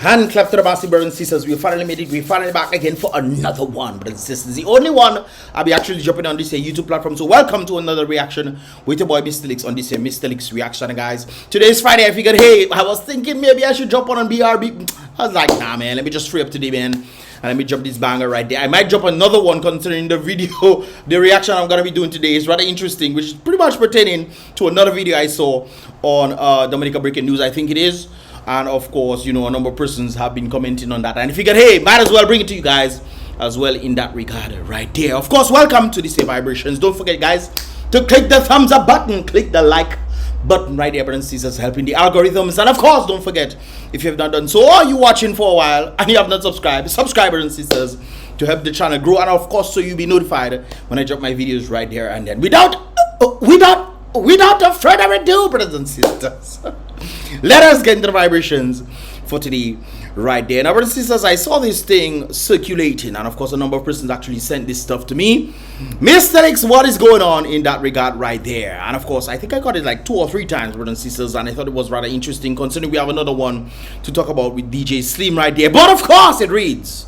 Hand clap to the massive brothers and sisters. We finally made it. We finally back again for another one, brothers and sisters. The only one I'll be actually jumping on this YouTube platform. So welcome to another reaction with your boy Mystelics on this Mystelics reaction, guys. Today is Friday. I figured, hey, I was thinking maybe I should jump on BrB. I was like, nah, man, let me just free up today, man. And let me jump this banger right there. I might jump another one considering the video, the reaction I'm gonna be doing today is rather interesting, which is pretty much pertaining to another video I saw on Dominica breaking news, I think it is. And of course, you know, a number of persons have been commenting on that. And if you get, hey, might as well bring it to you guys as well in that regard right there. Of course, welcome to the Same Vibrations. Don't forget, guys, to click the thumbs up button, click the like button right there, brothers and sisters, helping the algorithms. And of course, don't forget, if you have not done so, or you watching for a while and you have not subscribed, subscribe, brothers and sisters, to help the channel grow. And of course, so you'll be notified when I drop my videos right there. And then without further ado, brothers and sisters, let us get into the vibrations for today right there. Now, brothers and sisters, I saw this thing circulating, and of course a number of persons actually sent this stuff to me. Mystelics, what is going on in that regard right there? And of course, I think I got it like 2 or 3 times, brothers and sisters, and I thought it was rather interesting considering we have another one to talk about with DJ Slim right there. But of course it reads,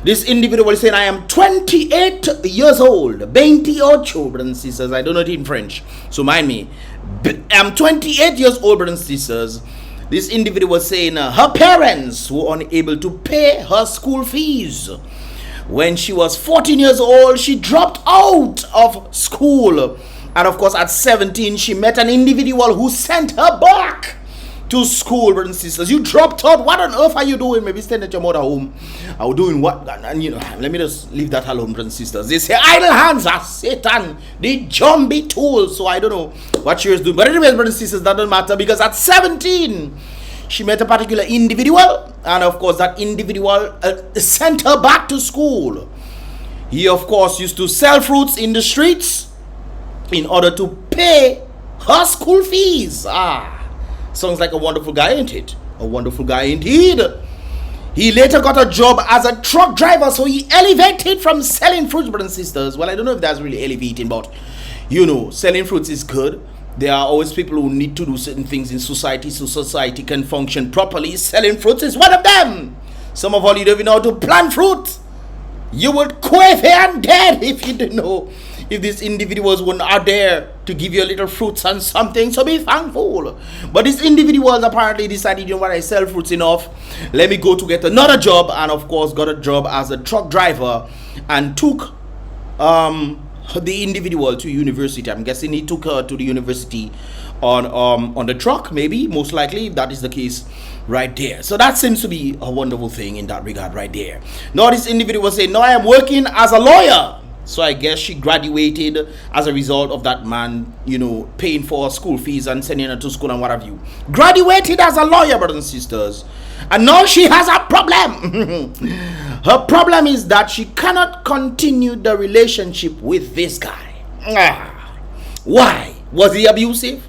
this individual is saying, I am 28 years old. 28, brothers and sisters. I don't know it in French, so mind me. I'm 28 years old, brothers and sisters. This individual was saying her parents were unable to pay her school fees. When she was 14 years old, she dropped out of school. And of course, at 17, she met an individual who sent her back to school, brothers and sisters. You dropped out. What on earth are you doing? Maybe staying at your mother home. Are doing what? And you know, let me just leave that alone, brothers and sisters. They say idle hands are Satan, the zombie tool. So I don't know what she was doing. But anyways, brothers and sisters, that doesn't matter, because at 17, she met a particular individual, and of course that individual sent her back to school. He of course used to sell fruits in the streets in order to pay her school fees. Sounds like a wonderful guy, ain't it? A wonderful guy indeed. He later got a job as a truck driver, so he elevated from selling fruits, brothers and sisters. Well, I don't know if that's really elevating, but you know, selling fruits is good. There are always people who need to do certain things in society so society can function properly. Selling fruits is one of them. Some of all, you don't even know how to plant fruit. You would quaver and dead if you didn't know. If these individuals were not there to give you a little fruits and something, so be thankful. But these individuals apparently decided, you know what, I sell fruits enough, let me go to get another job. And of course got a job as a truck driver and took the individual to university. I'm guessing he took her to the university on the truck, maybe, most likely, if that is the case right there. So that seems to be a wonderful thing in that regard right there. Now this individual say, no, I am working as a lawyer. So I guess she graduated as a result of that man, you know, paying for her school fees and sending her to school and what have you. Graduated as a lawyer, brothers and sisters. And now she has a problem. Her problem is that she cannot continue the relationship with this guy. Why? Was he abusive?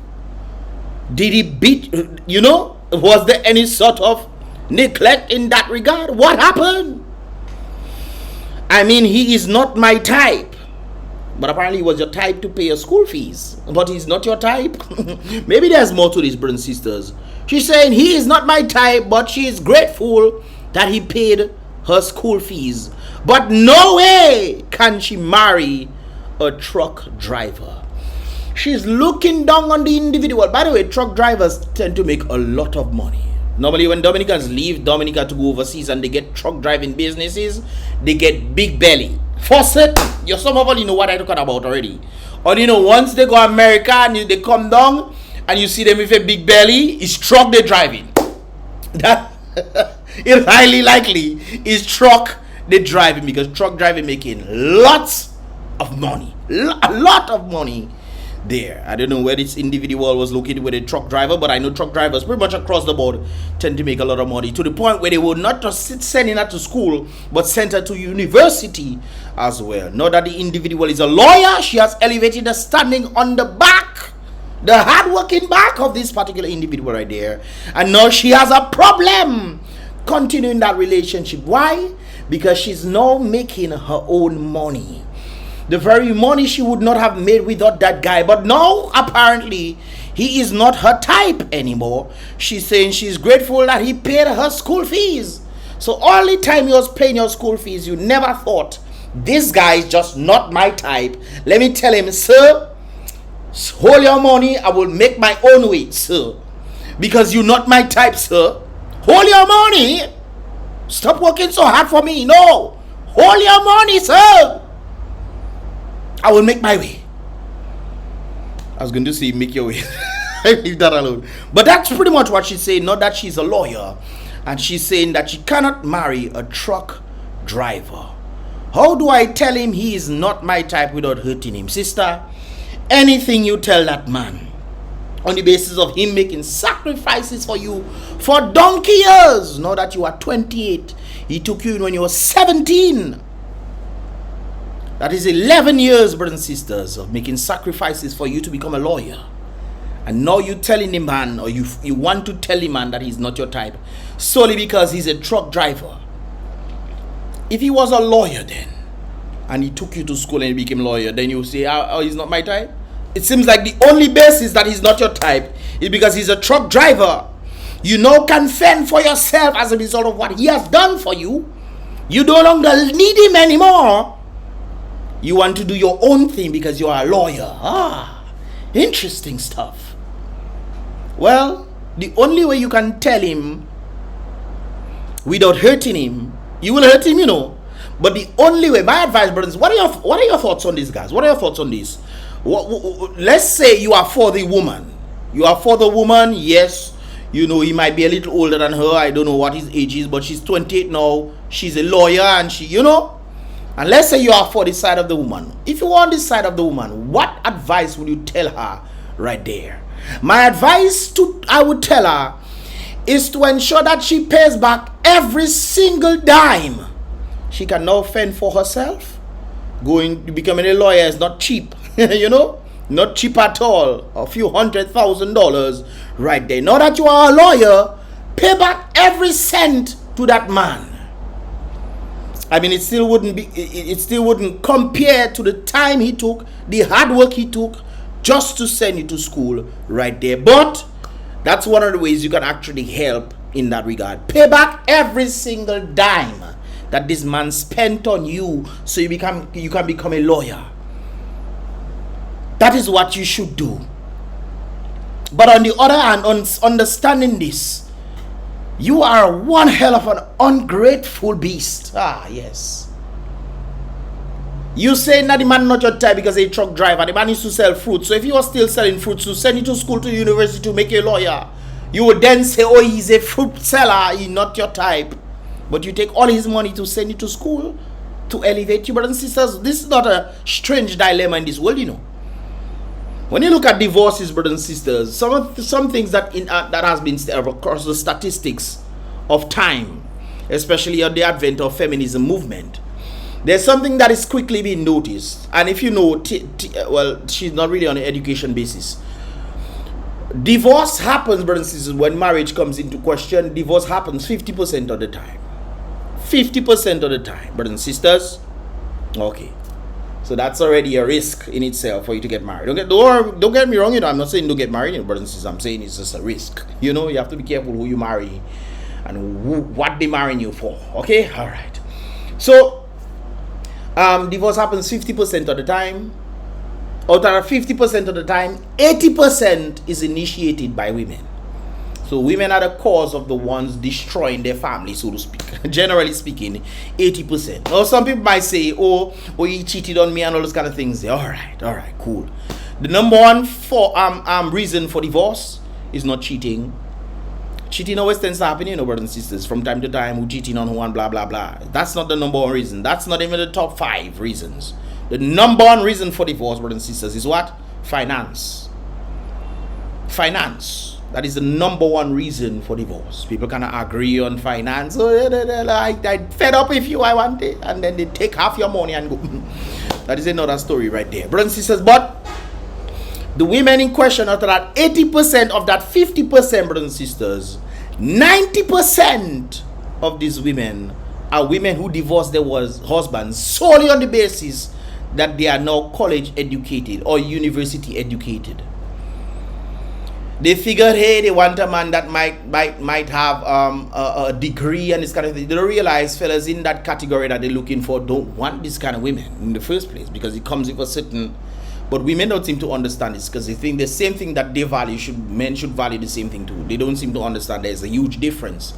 Did he beat, you know? Was there any sort of neglect in that regard? What happened? I mean, he is not my type. But apparently he was your type to pay your school fees. But he's not your type. Maybe there's more to this, brothers and sisters. She's saying he is not my type, but she is grateful that he paid her school fees. But no way can she marry a truck driver. She's looking down on the individual. By the way, truck drivers tend to make a lot of money. Normally when Dominicans leave Dominica to go overseas and they get truck driving businesses, they get big belly. Faucet, some of all, you know what I'm talking about already. Or you know, once they go America and they come down and you see them with a big belly, it's truck they're driving. That is highly likely is truck they're driving, because truck driving making lots of money. A lot of money there. I don't know where this individual was located with a truck driver, but I know truck drivers pretty much across the board tend to make a lot of money, to the point where they will not just sending her to school, but send her to university as well. Now that the individual is a lawyer, she has elevated the standing on the back, the hard-working back of this particular individual right there. And now she has a problem continuing that relationship. Why? Because she's now making her own money. The very money she would not have made without that guy. But now apparently he is not her type anymore. She's saying she's grateful that he paid her school fees. So all the time he was paying your school fees, you never thought, this guy is just not my type. Let me tell him, sir, hold your money. I will make my own way, sir. Because you're not my type, sir. Hold your money. Stop working so hard for me. No. Hold your money, sir. I will make my way. I was going to say make your way. Leave that alone. But that's pretty much what she's saying. Not that she's a lawyer. And she's saying that she cannot marry a truck driver. How do I tell him he is not my type without hurting him? Sister, anything you tell that man on the basis of him making sacrifices for you for donkey years. Now that you are 28, he took you in when you were 17. That is 11 years, brothers and sisters, of making sacrifices for you to become a lawyer. And now you telling the man, or you want to tell the man that he's not your type solely because he's a truck driver. If he was a lawyer then, and he took you to school and he became a lawyer, then you say, oh, he's not my type? It seems like the only basis that he's not your type is because he's a truck driver. You now can fend for yourself as a result of what he has done for you. You no longer need him anymore. You want to do your own thing because you are a lawyer. Interesting stuff. Well, the only way you can tell him without hurting him, you will hurt him, you know. But the only way, my advice, brothers, what are your thoughts on this, guys? What are your thoughts on this? Let's say you are for the woman. You are for the woman, yes. You know, he might be a little older than her. I don't know what his age is, but she's 28 now. She's a lawyer and she, you know. And let's say you are for the side of the woman. If you are on the side of the woman, what advice would you tell her right there? My advice I would tell her is to ensure that she pays back every single dime. She can now fend for herself. Becoming a lawyer is not cheap, you know, not cheap at all. A few $100,000 right there. Now that you are a lawyer, pay back every cent to that man. I mean, it still wouldn't compare to the time he took, the hard work he took just to send you to school right there. But that's one of the ways you can actually help in that regard. Pay back every single dime that this man spent on you so you can become a lawyer. That is what you should do. But on the other hand, understanding this, you are one hell of an ungrateful beast. Yes. You saying that the man not your type because he's a truck driver. The man used to sell fruit. So if he was still selling fruits to send you to school, to university to make you a lawyer, you would then say, oh, he's a fruit seller. He's not your type. But you take all his money to send you to school to elevate you. Brothers and sisters, this is not a strange dilemma in this world, you know. When you look at divorces, brothers and sisters, some things that has been across the statistics of time, especially on the advent of feminism movement, there's something that is quickly being noticed. And if you know, well, she's not really on an education basis. Divorce happens, brothers and sisters, when marriage comes into question. Divorce happens 50% of the time. 50% of the time, brothers and sisters. Okay. So that's already a risk in itself for you to get married. Don't get me wrong, you know, I'm not saying don't get married, you know, brothers and sisters. I'm saying it's just a risk. You know, you have to be careful who you marry and what they're marrying you for. Okay? All right. So, divorce happens 50% of the time. Out of 50% of the time, 80% is initiated by women. So women are the cause of the ones destroying their family, so to speak. Generally speaking, 80%. Or some people might say, oh, he cheated on me and all those kind of things. All right, cool. The number one reason for divorce is not cheating. Cheating always tends to happen, you know, brothers and sisters, from time to time, who cheating on who and blah, blah, blah. That's not the number one reason. That's not even the top 5 reasons. The number one reason for divorce, brothers and sisters, is what? Finance. Finance. That is the number one reason for divorce. People cannot agree on finance. Oh, I fed up with you, I want it. And then they take half your money and go. That is another story right there. Brothers and sisters, but the women in question, after that 80% of that 50%, brothers and sisters, 90% of these women are women who divorced their husbands solely on the basis that they are now college educated or university educated. They figured, hey, they want a man that might have a degree and this kind of thing. They don't realize fellas in that category that they're looking for don't want this kind of women in the first place, because it comes with a certain. But women don't seem to understand this, because they think the same thing that they value men should value the same thing too. They don't seem to understand there's a huge difference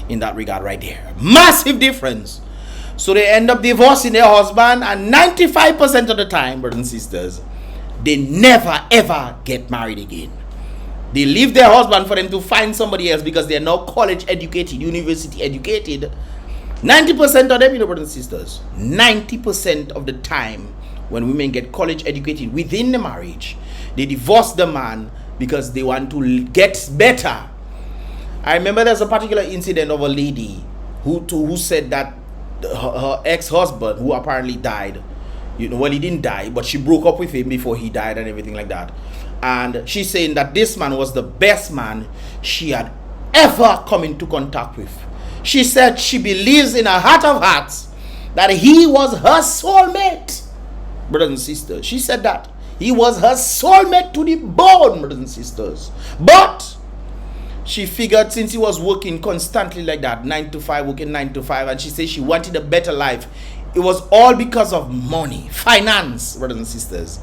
in that regard right there. Massive difference. So they end up divorcing their husband, and 95% of the time, brothers and sisters, they never ever get married again. They leave their husband for them to find somebody else, because they are now college educated, university educated. 90% of them, brothers and sisters, 90% of the time when women get college educated within the marriage, they divorce the man because they want to get better. I remember there's a particular incident of a lady who said that her ex-husband, who apparently died, well, he didn't die, but she broke up with him before he died and everything like that. And she's saying that this man was the best man she had ever come into contact with. She said she believes in her heart of hearts that he was her soulmate, brothers and sisters. She said that he was her soulmate to the bone, brothers and sisters. But she figured, since he was working constantly like that, 9 to 5, working 9 to 5, and she said she wanted a better life, it was all because of money, finance, brothers and sisters.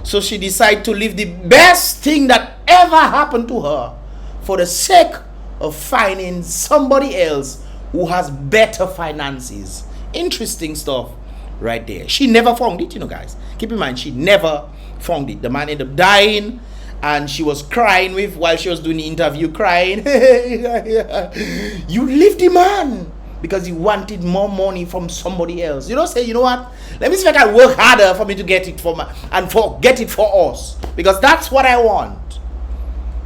So she decided to leave the best thing that ever happened to her for the sake of finding somebody else who has better finances. Interesting stuff right there. She never found it, guys. Keep in mind, she never found it. The man ended up dying, and she was crying while she was doing the interview, crying. You leave the man because he wanted more money from somebody else. Say, you know what? Let me see if I can work harder for me to get it get it for us, because that's what I want.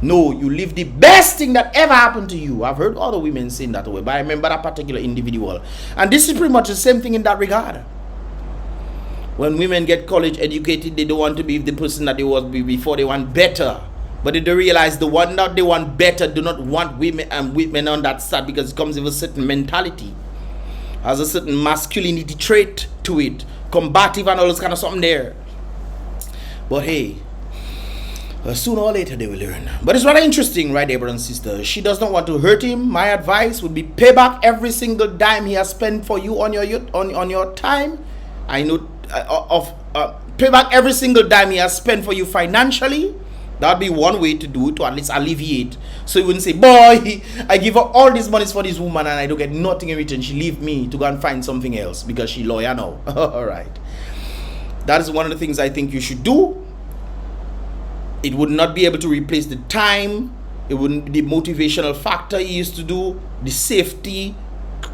No, you leave the best thing that ever happened to you. I've heard other women saying that way, but I remember that particular individual. And this is pretty much the same thing in that regard. When women get college educated, they don't want to be the person that they was before. They want better. But they don't realize the one that they want better do not want women and women on that side, because it comes with a certain mentality, has a certain masculinity trait to it, combative and all this kind of something there. But hey, sooner or later they will learn. But it's rather interesting right there, brothers and sisters. She does not want to hurt him. My advice would be pay back every single dime he has spent for you on your time. I know pay back every single dime he has spent for you financially. That'd be one way to do it, to at least alleviate. So you wouldn't say, boy, I give her all these monies for this woman and I don't get nothing in return. She leave me to go and find something else because she lawyer now. All right. That is one of the things I think you should do. It would not be able to replace the time. It wouldn't be the motivational factor he used to do, the safety,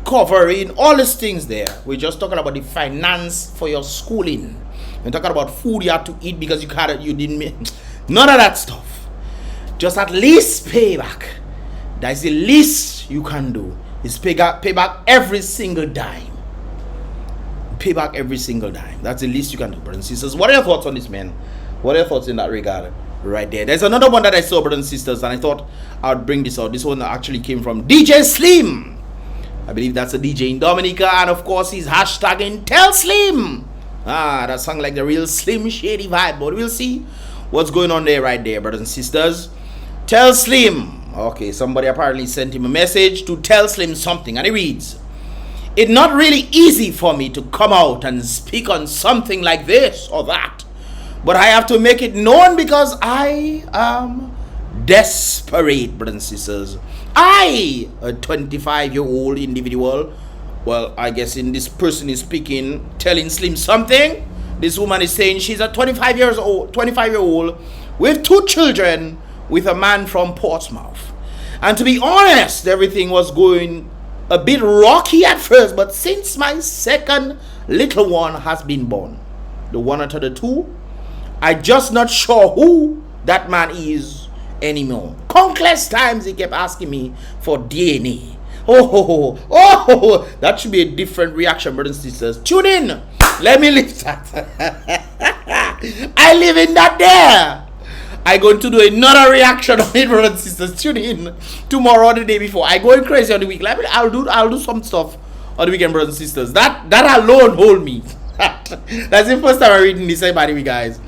covering, all these things there. We're just talking about the finance for your schooling. We're talking about food you had to eat because you didn't make none of that stuff. Just at least pay back. That's the least you can do, is pay back every single dime. Pay back every single dime. That's the least you can do, brothers and sisters. What are your thoughts on this, man? What are your thoughts in that regard? Right there. There's another one that I saw, brothers and sisters, and I thought I would bring this out. This one actually came from DJ Slim. I believe that's a DJ in Dominica, and of course he's hashtagging Tell Slim. That sounds like the real Slim Shady vibe, but we'll see what's going on there right there, brothers and sisters. Tell Slim. Okay, somebody apparently sent him a message to tell Slim something, and he reads, "It's not really easy for me to come out and speak on something like this or that, but I have to make it known because I am desperate, brothers and sisters. I, a 25-year-old individual," well, I guess in this person is speaking, telling Slim something. This woman is saying she's a 25-year-old with 2 children with a man from Portsmouth. And to be honest, everything was going a bit rocky at first, but since my second little one has been born, the one out of the 2, I just not sure who that man is anymore. Countless times he kept asking me for DNA. Oh, that should be a different reaction, brothers and sisters. Tune in. Let me live that. I live in that there. I going to do another reaction on it, brothers and sisters. Tune in tomorrow or the day before. I going crazy on the week. I'll do some stuff on the weekend, brothers and sisters. That alone hold me. That's the first time I'm reading this, by the way, guys.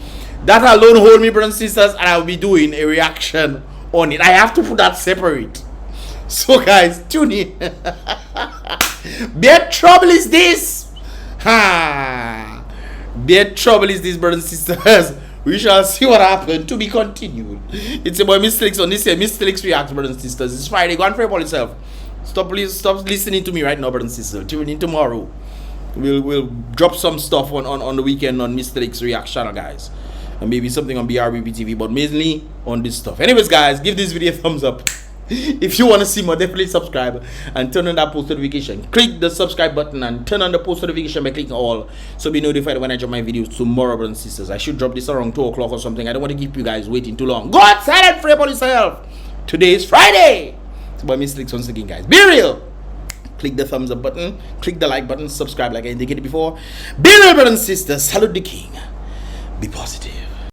That alone hold me, brothers and sisters, and I'll be doing a reaction on it. I have to put that separate. So guys, tune in. Bad trouble is this. Ha! Bad trouble is this, brothers and sisters. We shall see what happened. To be continued. It's about Mystelics on this here. Mystelics Reacts, brothers and sisters. It's Friday. Go and pray for yourself. Stop listening to me right now, brothers and sisters. Tune in tomorrow. We'll drop some stuff on the weekend on Mystelics React channel, guys. And maybe something on BrBpTV, but mainly on this stuff. Anyways, guys, give this video a thumbs up. If you want to see more, definitely subscribe and turn on that post notification. Click the subscribe button and turn on the post notification by clicking all, so be notified when I drop my videos tomorrow, brothers and sisters. I should drop this around 2 o'clock or something. I don't want to keep you guys waiting too long. Go outside and pray about yourself. Today is Friday. It's about Mystelics once again, guys. Be real. Click the thumbs up button. Click the like button. Subscribe like I indicated before. Be real, brothers and sisters. Salute the king. Be positive.